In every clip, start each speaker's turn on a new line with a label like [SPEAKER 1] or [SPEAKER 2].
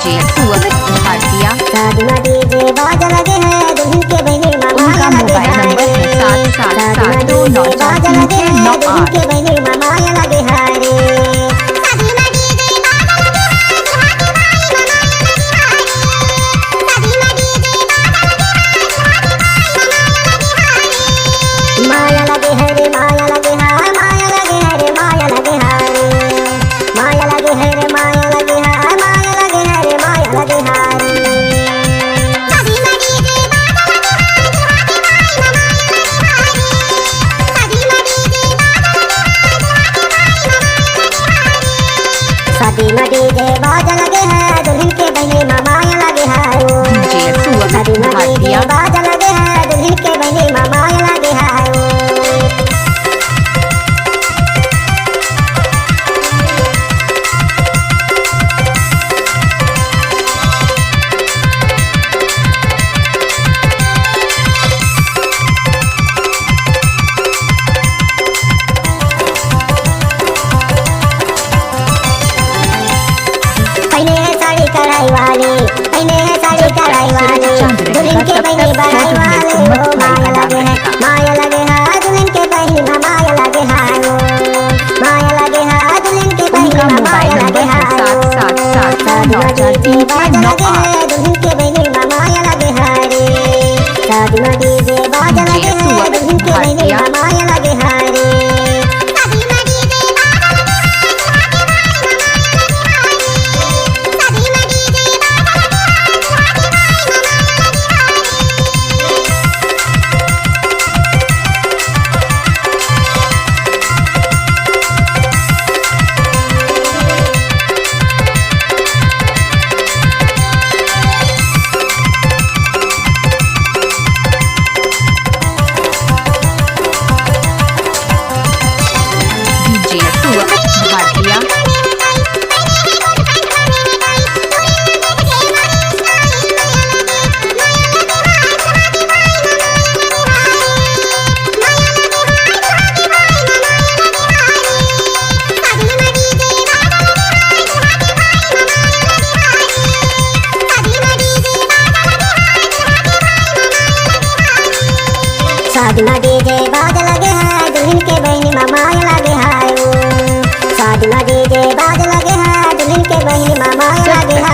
[SPEAKER 1] DJ सुअमित भारतीया।
[SPEAKER 2] शादी में DJ बाज लगे हैं दुल्हन के बहने मामा
[SPEAKER 1] उनका
[SPEAKER 2] लगे
[SPEAKER 1] मोबाइल
[SPEAKER 2] हैं
[SPEAKER 1] नंबर है 7772943698।
[SPEAKER 2] दुल्हन के बहने मामा लगे हैं रे। शादी में डीजे बाज लगे हैं दुल्हन के बहने मामा लगे हैं रे। माया लगे हैं रे माया लगे हैं माया लगे हैं रे माया लगे हैं रे माया लगे हैं माया लगे हैं रे माया लगे हैं रे। शादी में डीजे बाज लगे हैं दुल्हन के बहने मामा लगे हैं रे।
[SPEAKER 1] डीजे सुअमित
[SPEAKER 2] शादी में डीजे
[SPEAKER 1] भारतीया।
[SPEAKER 2] बाज लगे हैं दुल्हन के बहने मामा लगे हैं। पहने है साड़ी कढ़ाई वाली पहने है साड़ी कढ़ाई वाली दुल्हन के बहने बढ़ाई वाले हो माया लगे हैं माया लगे हैं दुल्हन के बहने माया लगे हैं माया लगे हैं दुल्हन के
[SPEAKER 1] उनका
[SPEAKER 2] बहने
[SPEAKER 1] मोबाइल
[SPEAKER 2] माया
[SPEAKER 1] नंबर
[SPEAKER 2] लगे
[SPEAKER 1] है
[SPEAKER 2] हैं।
[SPEAKER 1] 7772943698।
[SPEAKER 2] दुल्हन के बहने माया लगे हैं रे। शादी में डीजे बाज लगे हैं दुल्हन के बहने माया लगे हैं रे।
[SPEAKER 1] डीजे सुअमित भारतीया।
[SPEAKER 2] शादी में डीजे बाज लगे हैं दुल्हन के बहने मामा लगे हैं। शादी में डीजे बाज लगे हैं दुल्हन के बहने मामा
[SPEAKER 1] जब
[SPEAKER 2] लगे
[SPEAKER 1] तक सूरज
[SPEAKER 2] हैं।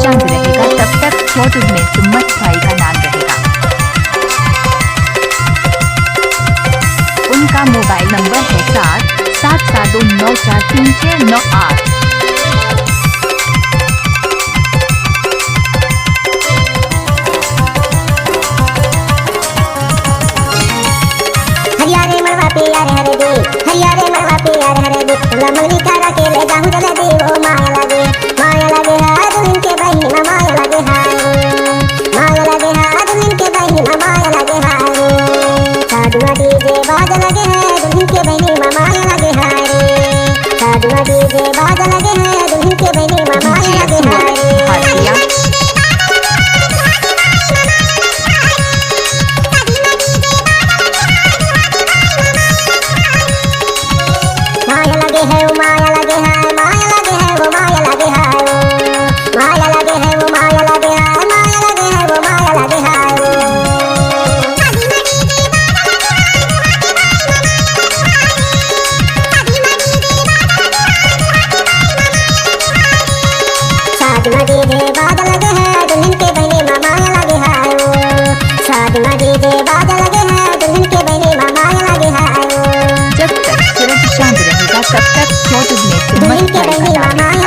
[SPEAKER 1] चांद रहेगा तब तक यूट्यूब में सुम्मत भाई का नाम रहेगा। उनका मोबाइल नंबर है 7772943698।
[SPEAKER 2] हरियारे मरवा पे यार हरे दे हरियारे मरवा पे यार हरे दे लमनी करा के ले जाऊं जले दे वो माया लगे है दुल्हन के बहने माया लगे है माया लगे है दुल्हन के बहने माया लगे है। शादी में डीजे बाज लगे हैं दुल्हन के बहने माया लगे है। शादी में डीजे बाज लगे हैं दुल्हन के बहने माया
[SPEAKER 1] डीजे
[SPEAKER 2] लगे
[SPEAKER 1] सुअमित भारतीया।
[SPEAKER 2] है। माया लगे है वो माया लगे है माया लगे है वो माया लगे है माया लगे है वो माया लगे है माया लगे है वो माया लगे है। शादी में डीजे बाज लगे हैं दुल्हन के बहने माया लगे हैं। शादी में डीजे बाज लगे हैं दुल्हन के बहने माया लगे हैं।
[SPEAKER 1] जब तक सूरज चांद रहेगा तब तक यूट्यूब में
[SPEAKER 2] दुल्हन
[SPEAKER 1] सुम्मत
[SPEAKER 2] के
[SPEAKER 1] भाई का
[SPEAKER 2] बहने
[SPEAKER 1] नाम रहेगा।
[SPEAKER 2] माया